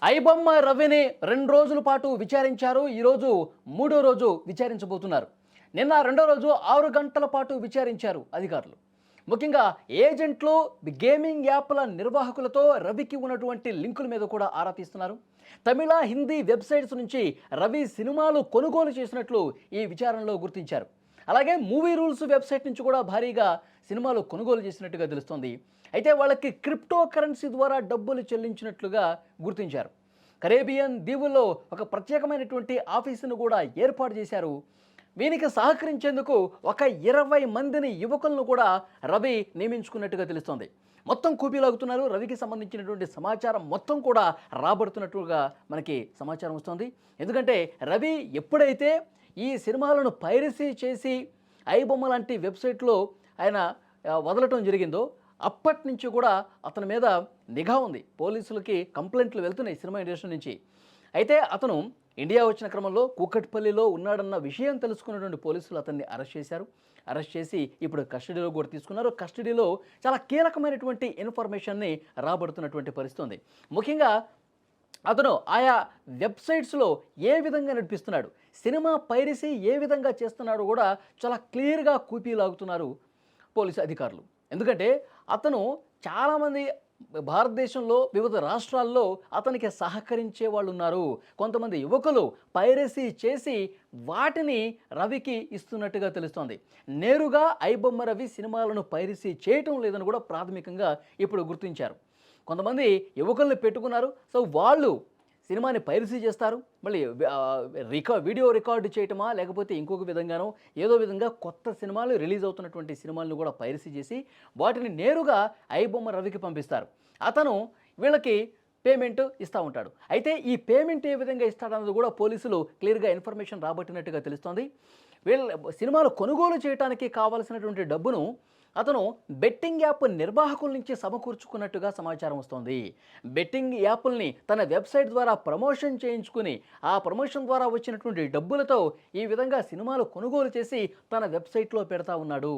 ఐబొమ్మ రవిని 2 రోజుల పాటు విచారించారు. ఈరోజు మూడో రోజు విచారించబోతున్నారు. నిన్న రెండో రోజు 6 గంటల పాటు విచారించారు అధికారులు. ముఖ్యంగా ఏజెంట్లు, గేమింగ్ యాప్ల నిర్వాహకులతో రవికి ఉన్నటువంటి లింకుల మీద కూడా ఆరా తీస్తున్నారు. తమిళ, హిందీ వెబ్సైట్స్ నుంచి రవి సినిమాలు కొనుగోలు చేసినట్లు ఈ విచారణలో గుర్తించారు. అలాగే మూవీ రూల్స్ వెబ్సైట్ నుంచి కూడా భారీగా సినిమాలు కొనుగోలు చేసినట్టుగా తెలుస్తోంది. అయితే వాళ్ళకి క్రిప్టో కరెన్సీ ద్వారా డబ్బులు చెల్లించినట్లుగా గుర్తించారు. కరేబియన్ దీవుల్లో ఒక ప్రత్యేకమైనటువంటి ఆఫీసును కూడా ఏర్పాటు చేశారు. వీనికి సహకరించేందుకు ఒక 20 మందిని యువకులను కూడా రవి నియమించుకున్నట్టుగా తెలుస్తోంది. మొత్తం కూపీలాగుతున్నారు. రవికి సంబంధించినటువంటి సమాచారం మొత్తం కూడా రాబడుతున్నట్టుగా మనకి సమాచారం వస్తుంది. ఎందుకంటే రవి ఎప్పుడైతే ఈ సినిమాలను పైరసీ చేసి ఐబొమ్మ లాంటి వెబ్సైట్లో ఆయన వదలటం జరిగిందో అప్పటి నుంచి కూడా అతని మీద నిఘా ఉంది. పోలీసులకి కంప్లైంట్లు వెళ్తున్నాయి సినిమా ఇండస్ట్రీ నుంచి. అయితే అతను ఇండియా వచ్చిన క్రమంలో కూకట్పల్లిలో ఉన్నాడన్న విషయం తెలుసుకున్నటువంటి పోలీసులు అతన్ని అరెస్ట్ చేశారు. అరెస్ట్ చేసి ఇప్పుడు కస్టడీలో కూడా తీసుకున్నారు. కస్టడీలో చాలా కీలకమైనటువంటి ఇన్ఫర్మేషన్ని రాబడుతున్నటువంటి పరిస్థితి ఉంది. ముఖ్యంగా అతను ఆయా వెబ్సైట్స్లో ఏ విధంగా నడిపిస్తున్నాడు, సినిమా పైరసీ ఏ విధంగా చేస్తున్నాడో కూడా చాలా క్లియర్గా కూపీలాగుతున్నారు పోలీసు అధికారులు. ఎందుకంటే అతను చాలామంది భారతదేశంలో వివిధ రాష్ట్రాల్లో అతనికి సహకరించే వాళ్ళు ఉన్నారు. కొంతమంది యువకులు పైరసీ చేసి వాటిని రవికి ఇస్తున్నట్టుగా తెలుస్తోంది. నేరుగా ఐబొమ్మ రవి సినిమాలను పైరసీ చేయటం లేదని కూడా ప్రాథమికంగా ఇప్పుడు గుర్తించారు. కొంతమంది యువకుల్ని పెట్టుకున్నారు. సో వాళ్ళు సినిమాని పైరసీ చేస్తారు. మళ్ళీ వీడియో రికార్డు చేయటమా లేకపోతే ఇంకొక విధంగానో ఏదో విధంగా కొత్త సినిమాలు రిలీజ్ అవుతున్నటువంటి సినిమాలను కూడా పైరసీ చేసి వాటిని నేరుగా ఐబొమ్మ రవికి పంపిస్తారు. అతను వీళ్ళకి పేమెంట్ ఇస్తూ ఉంటాడు. అయితే ఈ పేమెంట్ ఏ విధంగా ఇస్తాడన్నది కూడా పోలీసులు క్లియర్గా ఇన్ఫర్మేషన్ రాబట్టినట్టుగా తెలుస్తోంది. వీళ్ళ సినిమాలు కొనుగోలు చేయడానికి కావాల్సినటువంటి డబ్బును అతను బెట్టింగ్ యాప్ నిర్వాహకుల నుంచి సమకూర్చుకున్నట్టుగా సమాచారం వస్తోంది. బెట్టింగ్ యాప్ల్ని తన వెబ్సైట్ ద్వారా ప్రమోషన్ చేయించుకుని ఆ ప్రమోషన్ ద్వారా వచ్చినటువంటి డబ్బులతో ఈ విధంగా సినిమాలు కొనుగోలు చేసి తన వెబ్సైట్లో పెడతా ఉన్నాడు.